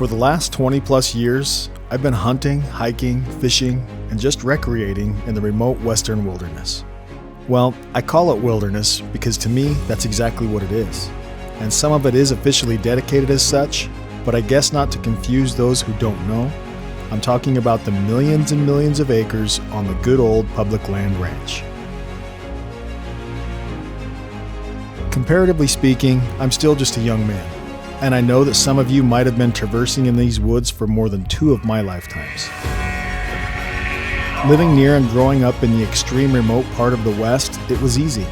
For the last 20 plus years, I've been hunting, hiking, fishing, and just recreating in the remote western wilderness. Well, I call it wilderness because to me, that's exactly what it is. And some of it is officially dedicated as such, but I guess not to confuse those who don't know. I'm talking about the millions and millions of acres on the good old public land ranch. Comparatively speaking, I'm still just a young man. And I know that some of you might have been traversing in these woods for more than 2 of my lifetimes. Living near and growing up in the extreme remote part of the West, it was easy.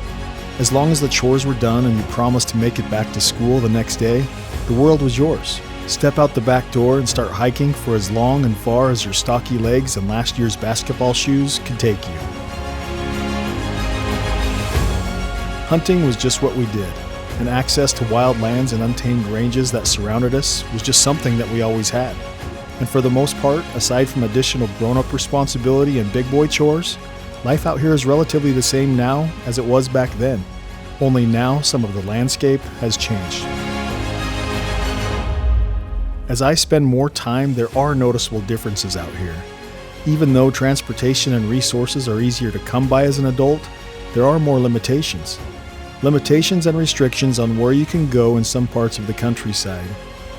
As long as the chores were done and you promised to make it back to school the next day, the world was yours. Step out the back door and start hiking for as long and far as your stocky legs and last year's basketball shoes could take you. Hunting was just what we did. And access to wild lands and untamed ranges that surrounded us was just something that we always had. And for the most part, aside from additional grown-up responsibility and big boy chores, life out here is relatively the same now as it was back then. Only now some of the landscape has changed. As I spend more time, there are noticeable differences out here. Even though transportation and resources are easier to come by as an adult, there are more limitations. Limitations and restrictions on where you can go in some parts of the countryside.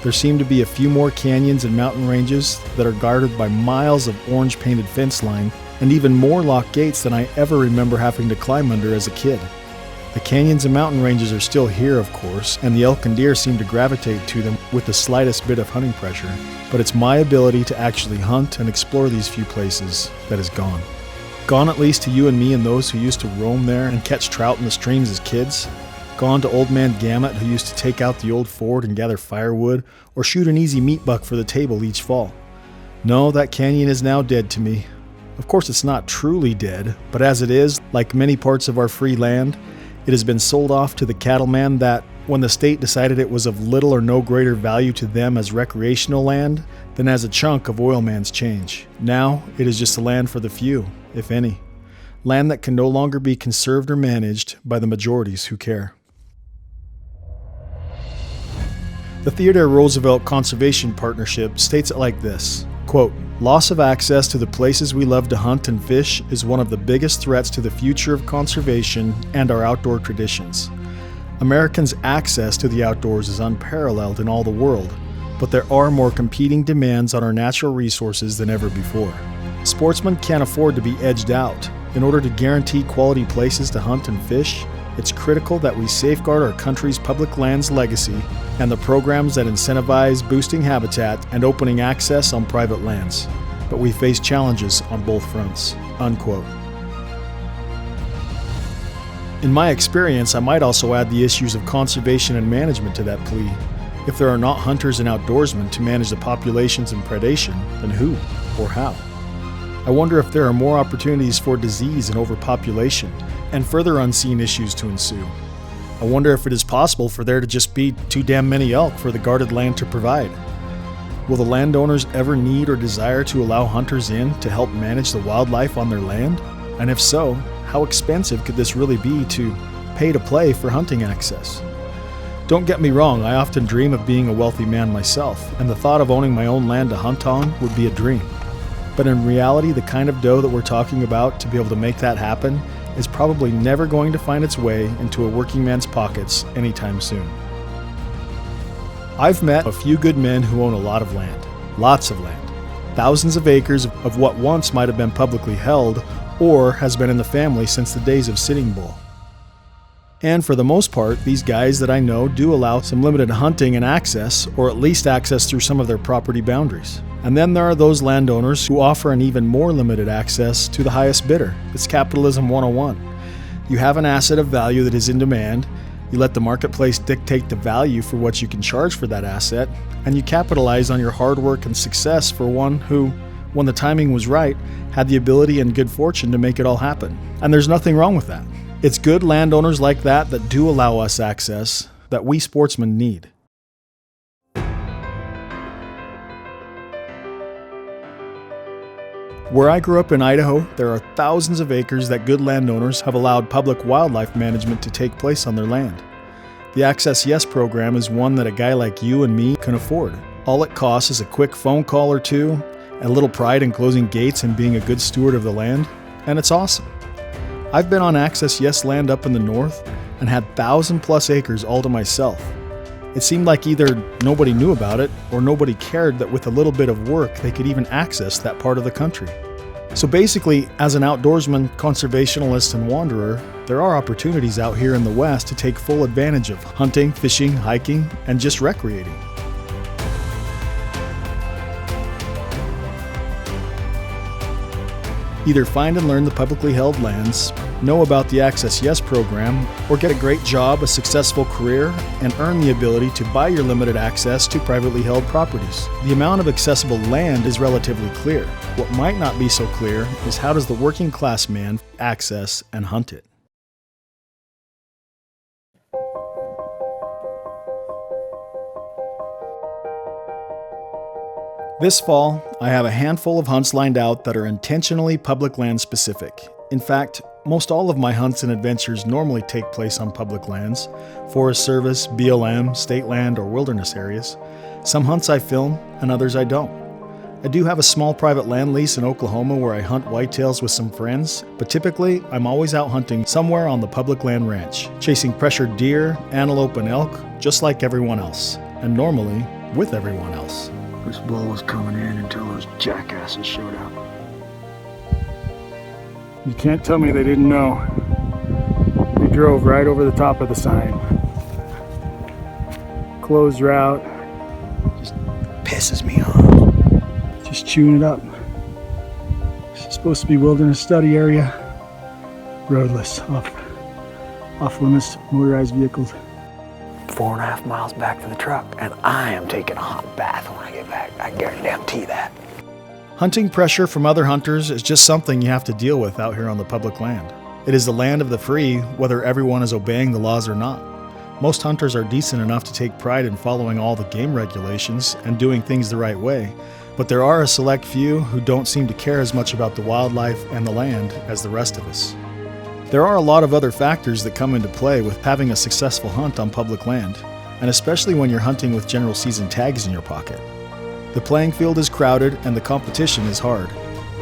There seem to be a few more canyons and mountain ranges that are guarded by miles of orange-painted fence line and even more locked gates than I ever remember having to climb under as a kid. The canyons and mountain ranges are still here, of course, and the elk and deer seem to gravitate to them with the slightest bit of hunting pressure, but it's my ability to actually hunt and explore these few places that is gone. Gone at least to you and me and those who used to roam there and catch trout in the streams as kids. Gone to old man Gamut who used to take out the old Ford and gather firewood or shoot an easy meat buck for the table each fall. No, that canyon is now dead to me. Of course it's not truly dead, but as it is, like many parts of our free land, it has been sold off to the cattleman that, when the state decided it was of little or no greater value to them as recreational land than as a chunk of oil man's change. Now it is just a land for the few, if any. Land that can no longer be conserved or managed by the majorities who care. The Theodore Roosevelt Conservation Partnership states it like this, quote, "Loss of access to the places we love to hunt and fish is one of the biggest threats to the future of conservation and our outdoor traditions. Americans' access to the outdoors is unparalleled in all the world, but there are more competing demands on our natural resources than ever before. Sportsmen can't afford to be edged out. In order to guarantee quality places to hunt and fish, it's critical that we safeguard our country's public lands legacy and the programs that incentivize boosting habitat and opening access on private lands. But we face challenges on both fronts." Unquote. In my experience, I might also add the issues of conservation and management to that plea. If there are not hunters and outdoorsmen to manage the populations and predation, then who or how? I wonder if there are more opportunities for disease and overpopulation, and further unseen issues to ensue. I wonder if it is possible for there to just be too damn many elk for the guarded land to provide. Will the landowners ever need or desire to allow hunters in to help manage the wildlife on their land? And if so, how expensive could this really be to pay to play for hunting access? Don't get me wrong, I often dream of being a wealthy man myself, and the thought of owning my own land to hunt on would be a dream. But in reality, the kind of dough that we're talking about to be able to make that happen is probably never going to find its way into a working man's pockets anytime soon. I've met a few good men who own a lot of land, lots of land, thousands of acres of what once might have been publicly held or has been in the family since the days of Sitting Bull. And for the most part, these guys that I know do allow some limited hunting and access, or at least access through some of their property boundaries. And then there are those landowners who offer an even more limited access to the highest bidder. It's capitalism 101. You have an asset of value that is in demand, you let the marketplace dictate the value for what you can charge for that asset, and you capitalize on your hard work and success for one who, when the timing was right, had the ability and good fortune to make it all happen. And there's nothing wrong with that. It's good landowners like that that do allow us access that we sportsmen need. Where I grew up in Idaho, there are thousands of acres that good landowners have allowed public wildlife management to take place on their land. The Access Yes program is one that a guy like you and me can afford. All it costs is a quick phone call or two, a little pride in closing gates and being a good steward of the land, and it's awesome. I've been on Access Yes land up in the north and had 1,000+ acres all to myself. It seemed like either nobody knew about it or nobody cared that with a little bit of work they could even access that part of the country. So basically, as an outdoorsman, conservationalist, and wanderer, there are opportunities out here in the West to take full advantage of hunting, fishing, hiking, and just recreating. Either find and learn the publicly held lands, know about the Access Yes program, or get a great job, a successful career, and earn the ability to buy your limited access to privately held properties. The amount of accessible land is relatively clear. What might not be so clear is how does the working class man access and hunt it. This fall, I have a handful of hunts lined out that are intentionally public land specific. In fact, most all of my hunts and adventures normally take place on public lands, Forest Service, BLM, state land, or wilderness areas. Some hunts I film, and others I don't. I do have a small private land lease in Oklahoma where I hunt whitetails with some friends, but typically I'm always out hunting somewhere on the public land ranch, chasing pressured deer, antelope, and elk, just like everyone else, and normally with everyone else. This bull was coming in until those jackasses showed up. You can't tell me they didn't know. They drove right over the top of the sign. Closed route. Just pisses me off. Just chewing it up. It's supposed to be wilderness study area. Roadless, off limits, motorized vehicles. 4.5 miles back to the truck, and I am taking a hot bath when I get back. I guarantee that. Hunting pressure from other hunters is just something you have to deal with out here on the public land. It is the land of the free, whether everyone is obeying the laws or not. Most hunters are decent enough to take pride in following all the game regulations and doing things the right way, but there are a select few who don't seem to care as much about the wildlife and the land as the rest of us. There are a lot of other factors that come into play with having a successful hunt on public land, and especially when you're hunting with general season tags in your pocket. The playing field is crowded and the competition is hard.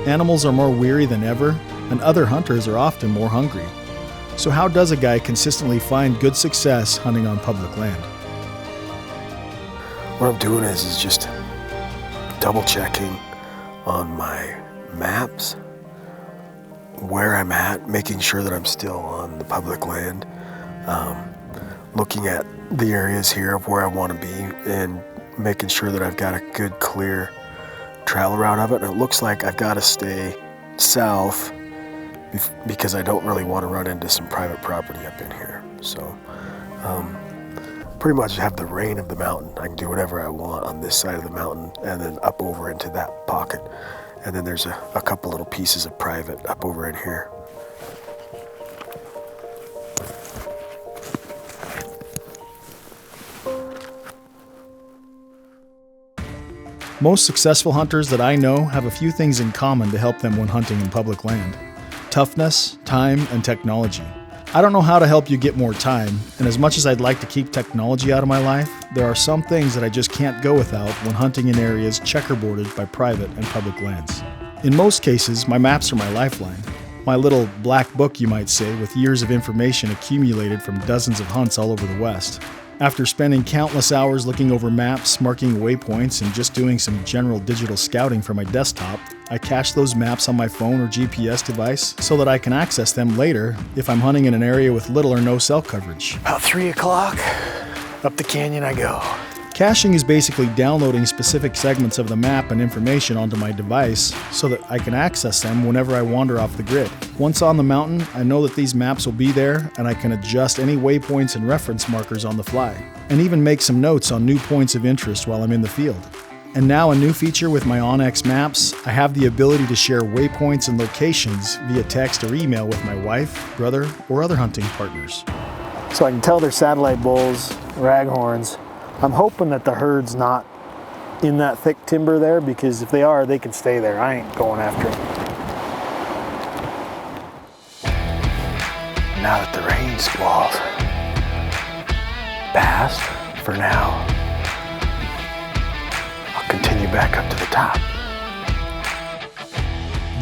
Animals are more weary than ever, and other hunters are often more hungry. So how does a guy consistently find good success hunting on public land? What I'm doing is just double checking on my maps where I'm at, making sure that I'm still on the public land, looking at the areas here of where I want to be and making sure that I've got a good clear travel route of it. And it looks like I've got to stay south because I don't really want to run into some private property up in here. So pretty much have the reign of the mountain. I can do whatever I want on this side of the mountain and then up over into that pocket. And then there's a couple little pieces of private up over in here. Most successful hunters that I know have a few things in common to help them when hunting in public land: toughness, time, and technology. I don't know how to help you get more time, and as much as I'd like to keep technology out of my life, there are some things that I just can't go without when hunting in areas checkerboarded by private and public lands. In most cases, my maps are my lifeline. My little black book, you might say, with years of information accumulated from dozens of hunts all over the West. After spending countless hours looking over maps, marking waypoints, and just doing some general digital scouting from my desktop, I cache those maps on my phone or GPS device so that I can access them later if I'm hunting in an area with little or no cell coverage. About 3 o'clock, up the canyon I go. Caching is basically downloading specific segments of the map and information onto my device so that I can access them whenever I wander off the grid. Once on the mountain, I know that these maps will be there and I can adjust any waypoints and reference markers on the fly, and even make some notes on new points of interest while I'm in the field. And now a new feature with my onX Maps, I have the ability to share waypoints and locations via text or email with my wife, brother, or other hunting partners. So I can tell they're satellite bulls, raghorns. I'm hoping that the herd's not in that thick timber there, because if they are, they can stay there. I ain't going after them. Now that the rain squall's passed for now, back up to the top.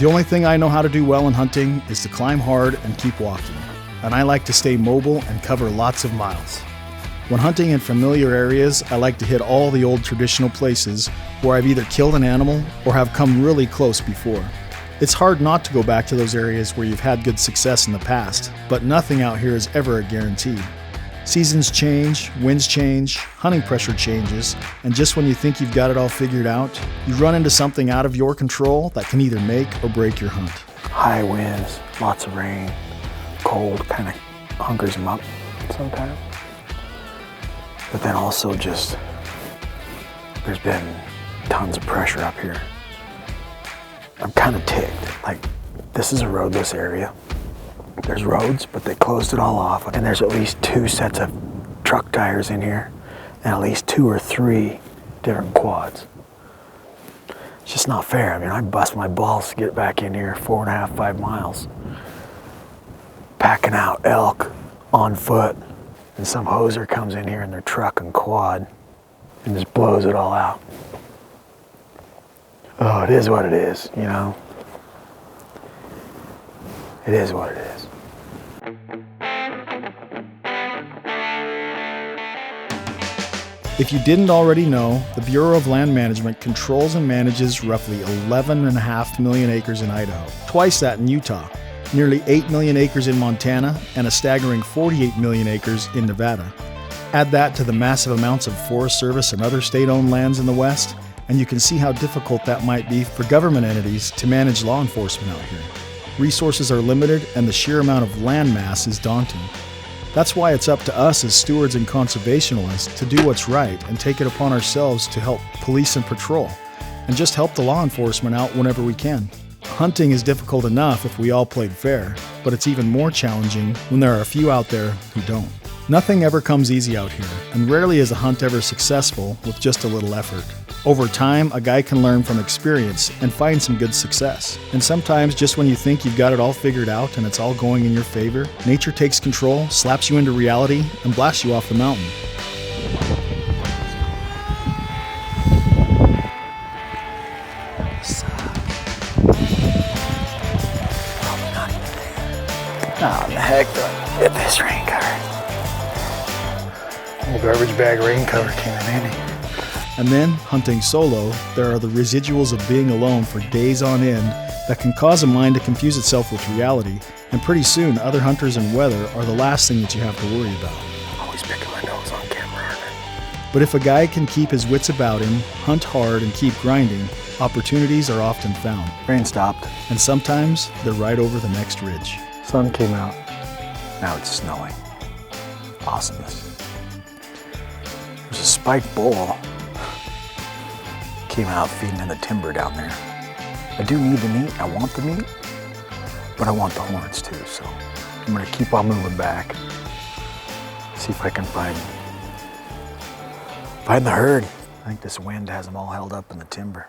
The only thing I know how to do well in hunting is to climb hard and keep walking. And I like to stay mobile and cover lots of miles. When hunting in familiar areas, I like to hit all the old traditional places where I've either killed an animal or have come really close before. It's hard not to go back to those areas where you've had good success in the past, but nothing out here is ever a guarantee. Seasons change, winds change, hunting pressure changes, and just when you think you've got it all figured out, you run into something out of your control that can either make or break your hunt. High winds, lots of rain, cold kind of hunkers them up sometimes. But then also just, there's been tons of pressure up here. I'm kind of ticked. Like, this is a roadless area. There's roads, but they closed it all off. And there's at least 2 sets of truck tires in here and at least 2 or 3 different quads. It's just not fair. I mean, I bust my balls to get back in here 4.5, 5 miles. Packing out elk on foot. And some hoser comes in here in their truck and quad and just blows it all out. Oh, it is what it is, you know? It is what it is. If you didn't already know, the Bureau of Land Management controls and manages roughly 11.5 million acres in Idaho, twice that in Utah, nearly 8 million acres in Montana, and a staggering 48 million acres in Nevada. Add that to the massive amounts of Forest Service and other state-owned lands in the West, and you can see how difficult that might be for government entities to manage law enforcement out here. Resources are limited, and the sheer amount of land mass is daunting. That's why it's up to us as stewards and conservationists to do what's right and take it upon ourselves to help police and patrol, and just help the law enforcement out whenever we can. Hunting is difficult enough if we all played fair, but it's even more challenging when there are a few out there who don't. Nothing ever comes easy out here, and rarely is a hunt ever successful with just a little effort. Over time, a guy can learn from experience and find some good success. And sometimes, just when you think you've got it all figured out and it's all going in your favor, nature takes control, slaps you into reality, and blasts you off the mountain. How in the heck do I get this rain cover? The garbage bag rain cover came in handy. And then, hunting solo, there are the residuals of being alone for days on end that can cause a mind to confuse itself with reality, and pretty soon other hunters and weather are the last thing that you have to worry about. Always picking my nose on camera, aren't I? But if a guy can keep his wits about him, hunt hard, and keep grinding, opportunities are often found. Rain stopped. And sometimes, they're right over the next ridge. Sun came out. Now it's snowing. Awesomeness. There's a spiked bull. Came out feeding in the timber down there. I do need the meat. I want the meat, but I want the horns too. So I'm gonna keep on moving back. See if I can find the herd. I think this wind has them all held up in the timber.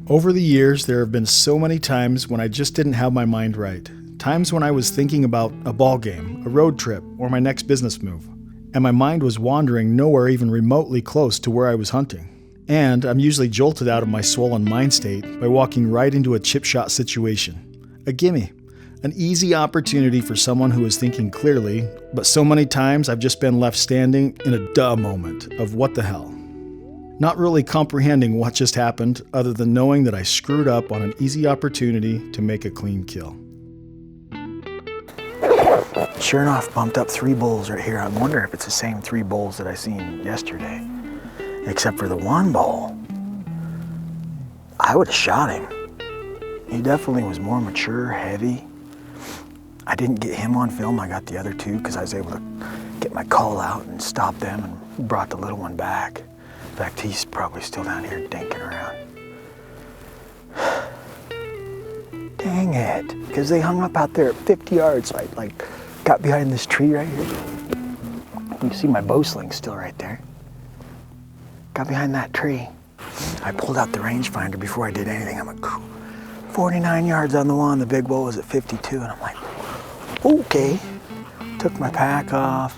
Over the years, there have been so many times when I just didn't have my mind right. Times when I was thinking about a ball game, a road trip, or my next business move. And my mind was wandering nowhere even remotely close to where I was hunting. And I'm usually jolted out of my swollen mind state by walking right into a chip shot situation. A gimme. An easy opportunity for someone who is thinking clearly, but so many times I've just been left standing in a duh moment of what the hell. Not really comprehending what just happened, other than knowing that I screwed up on an easy opportunity to make a clean kill. Sure enough, bumped up 3 bulls right here. I wonder if it's the same 3 bulls that I seen yesterday. Except for the one bull, I would have shot him. He definitely was more mature, heavy. I didn't get him on film. I got the other 2 because I was able to get my call out and stop them and brought the little one back. In fact, he's probably still down here dinking around. Dang it, because they hung up out there at 50 yards. So I got behind this tree right here. You can see my bow sling still right there. Got behind that tree. I pulled out the rangefinder before I did anything. I'm like, 49 yards on the one. The big bull was at 52, and I'm like, okay. Took my pack off.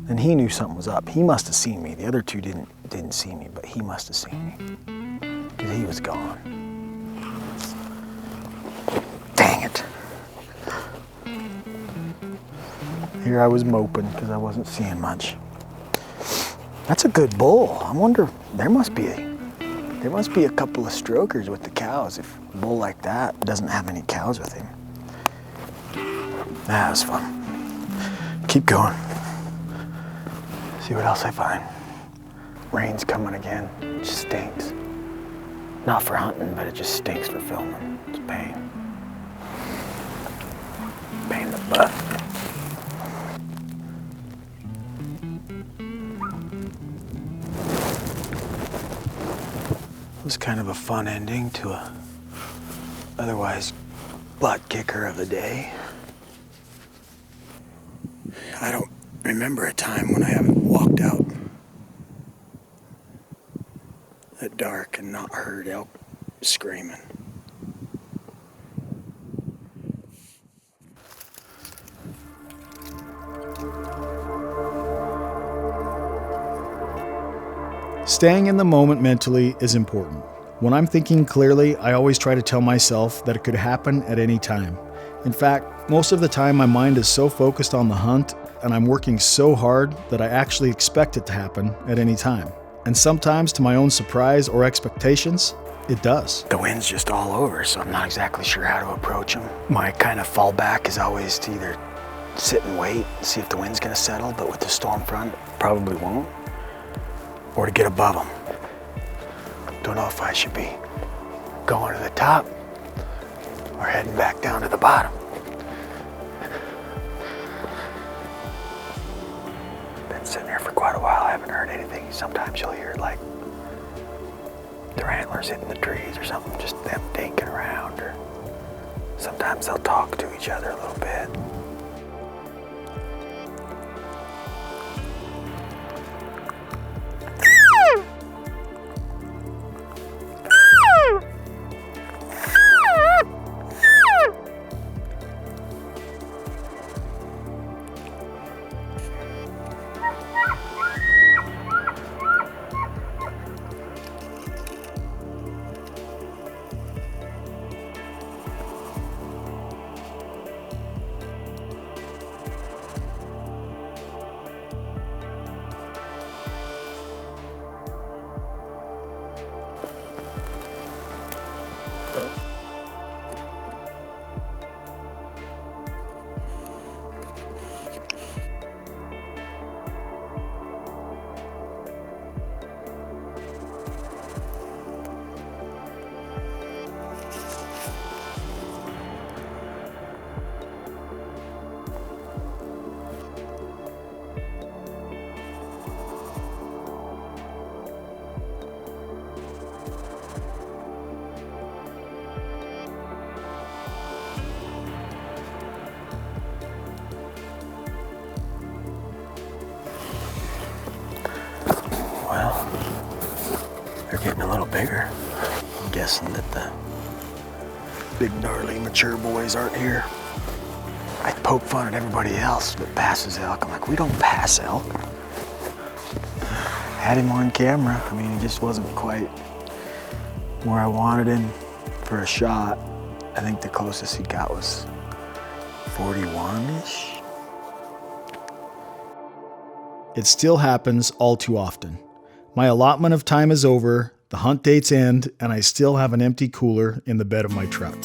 Then he knew something was up. He must have seen me. The other two didn't see me, but he must have seen me because he was gone. Dang it. Here I was moping because I wasn't seeing much. That's a good bull. I wonder, there must be a couple of strokers with the cows if a bull like that doesn't have any cows with him. That was fun. Keep going. See what else I find. Rain's coming again. It just stinks. Not for hunting, but it just stinks for filming. It's pain. Pain in the butt. It was kind of a fun ending to a otherwise butt kicker of the day. I don't remember a time when I haven't walked out at dark and not heard elk screaming. Staying in the moment mentally is important. When I'm thinking clearly, I always try to tell myself that it could happen at any time. In fact, most of the time my mind is so focused on the hunt and I'm working so hard that I actually expect it to happen at any time. And sometimes, to my own surprise or expectations, it does. The wind's just all over, so I'm not exactly sure how to approach them. My kind of fallback is always to either sit and wait, see if the wind's gonna settle, but with the storm front, it probably won't, or to get above them. Don't know if I should be going to the top or heading back down to the bottom. Been sitting here for quite a while, I haven't heard anything. Sometimes you'll hear like their antlers hitting the trees or something, just them dinking around, or sometimes they'll talk to each other a little bit. Well, they're getting a little bigger. I'm guessing that the big gnarly mature boys aren't here. I poke fun at everybody else that passes elk. I'm like, we don't pass elk. Had him on camera. I mean, he just wasn't quite where I wanted him for a shot. I think the closest he got was 41-ish. It still happens all too often. My allotment of time is over, the hunt dates end, and I still have an empty cooler in the bed of my truck.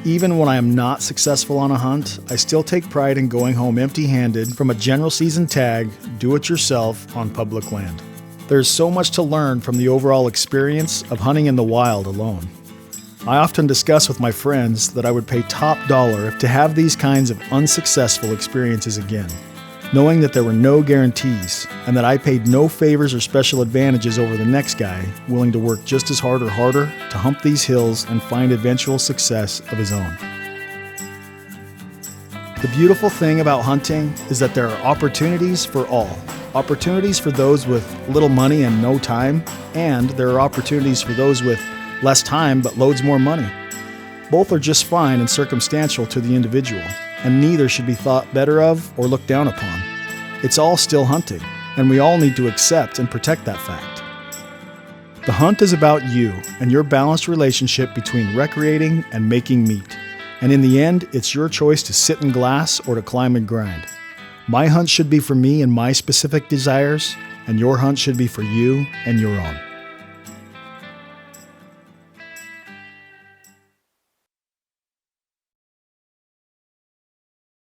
Even when I am not successful on a hunt, I still take pride in going home empty-handed from a general season tag, do-it-yourself on public land. There's so much to learn from the overall experience of hunting in the wild alone. I often discuss with my friends that I would pay top dollar to have these kinds of unsuccessful experiences again, knowing that there were no guarantees and that I paid no favors or special advantages over the next guy willing to work just as hard or harder to hump these hills and find eventual success of his own. The beautiful thing about hunting is that there are opportunities for all. opportunities for those with little money and no time, and there are opportunities for those with less time but loads more money. Both are just fine and circumstantial to the individual, and neither should be thought better of or looked down upon. It's all still hunting, and we all need to accept and protect that fact. The hunt is about you and your balanced relationship between recreating and making meat. And in the end, it's your choice to sit and glass or to climb and grind. My hunt should be for me and my specific desires, and your hunt should be for you and your own.